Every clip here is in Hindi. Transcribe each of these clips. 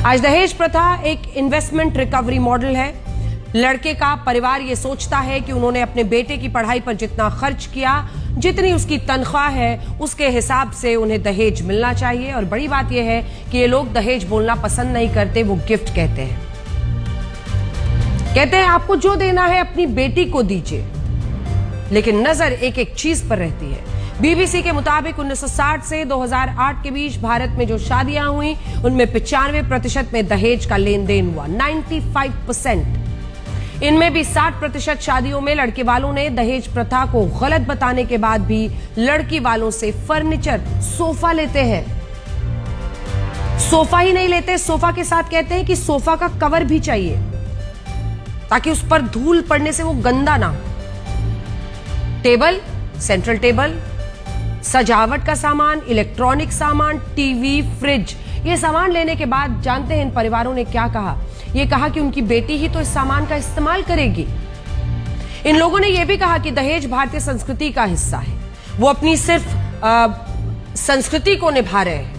आज दहेज प्रथा एक इन्वेस्टमेंट रिकवरी मॉडल है। लड़के का परिवार ये सोचता है कि उन्होंने अपने बेटे की पढ़ाई पर जितना खर्च किया, जितनी उसकी तनख्वाह है, उसके हिसाब से उन्हें दहेज मिलना चाहिए। और बड़ी बात यह है कि ये लोग दहेज बोलना पसंद नहीं करते, वो गिफ्ट कहते हैं। कहते हैं आपको जो देना है अपनी बेटी को दीजिए, लेकिन नजर एक एक चीज पर रहती है। बीबीसी के मुताबिक 1960 से 2008 के बीच भारत में जो शादियां हुई उनमें 95% में दहेज का लेन देन हुआ, 95%। इनमें भी 60% शादियों में लड़के वालों ने दहेज प्रथा को गलत बताने के बाद भी लड़की वालों से फर्नीचर, सोफा लेते हैं। सोफा ही नहीं लेते, सोफा के साथ कहते हैं कि सोफा का कवर भी चाहिए ताकि उस पर धूल पड़ने से वो गंदा ना हो। टेबल, सेंट्रल टेबल, सजावट का सामान, इलेक्ट्रॉनिक सामान, टीवी, फ्रिज, ये सामान लेने के बाद जानते हैं इन परिवारों ने क्या कहा? ये कहा कि उनकी बेटी ही तो इस सामान का इस्तेमाल करेगी। इन लोगों ने यह भी कहा कि दहेज भारतीय संस्कृति का हिस्सा है, वो अपनी सिर्फ संस्कृति को निभा रहे हैं।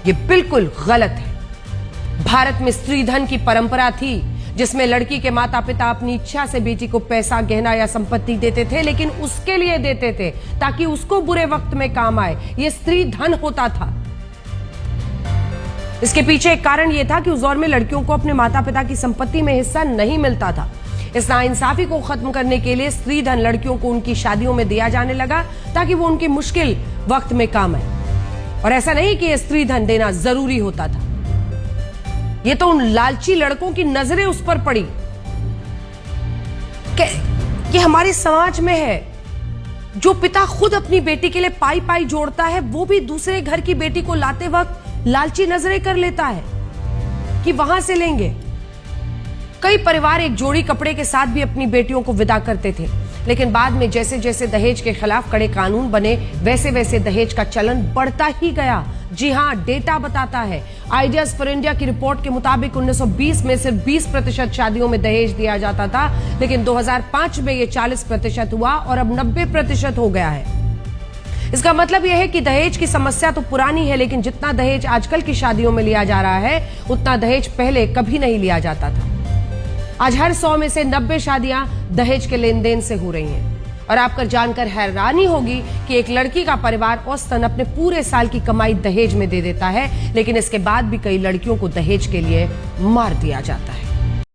ये बिल्कुल गलत है। भारत में स्त्री धन की परंपरा थी जिसमें लड़की के माता पिता अपनी इच्छा से बेटी को पैसा, गहना या संपत्ति देते थे, लेकिन उसके लिए देते थे ताकि उसको बुरे वक्त में काम आए। यह स्त्री धन होता था। इसके पीछे एक कारण यह था कि उस दौर में लड़कियों को अपने माता पिता की संपत्ति में हिस्सा नहीं मिलता था। इस नाइंसाफी को खत्म करने के लिए स्त्री धन लड़कियों को उनकी शादियों में दिया जाने लगा ताकि वो उनके मुश्किल वक्त में काम आए। और ऐसा नहीं कि यह स्त्री धन देना जरूरी होता था, ये तो उन लालची लड़कों की नजरें उस पर पड़ी कि हमारे समाज में है जो पिता खुद अपनी बेटी के लिए पाई पाई जोड़ता है, वो भी दूसरे घर की बेटी को लाते वक्त लालची नजरें कर लेता है कि वहां से लेंगे। कई परिवार एक जोड़ी कपड़े के साथ भी अपनी बेटियों को विदा करते थे, लेकिन बाद में जैसे जैसे दहेज के खिलाफ कड़े कानून बने, वैसे वैसे दहेज का चलन बढ़ता ही गया। जी हां, डेटा बताता है। आइडियाज फॉर इंडिया की रिपोर्ट के मुताबिक 1920 में सिर्फ 20% शादियों में दहेज दिया जाता था, लेकिन 2005 में यह 40% हुआ और अब 90% हो गया है। इसका मतलब यह है कि दहेज की समस्या तो पुरानी है, लेकिन जितना दहेज आजकल की शादियों में लिया जा रहा है उतना दहेज पहले कभी नहीं लिया जाता था। आज हर 100 में से 90 शादियां दहेज के लेन देन से हो रही हैं। और आपको जानकर हैरानी होगी कि एक लड़की का परिवार औसतन अपने पूरे साल की कमाई दहेज में दे देता है, लेकिन इसके बाद भी कई लड़कियों को दहेज के लिए मार दिया जाता है।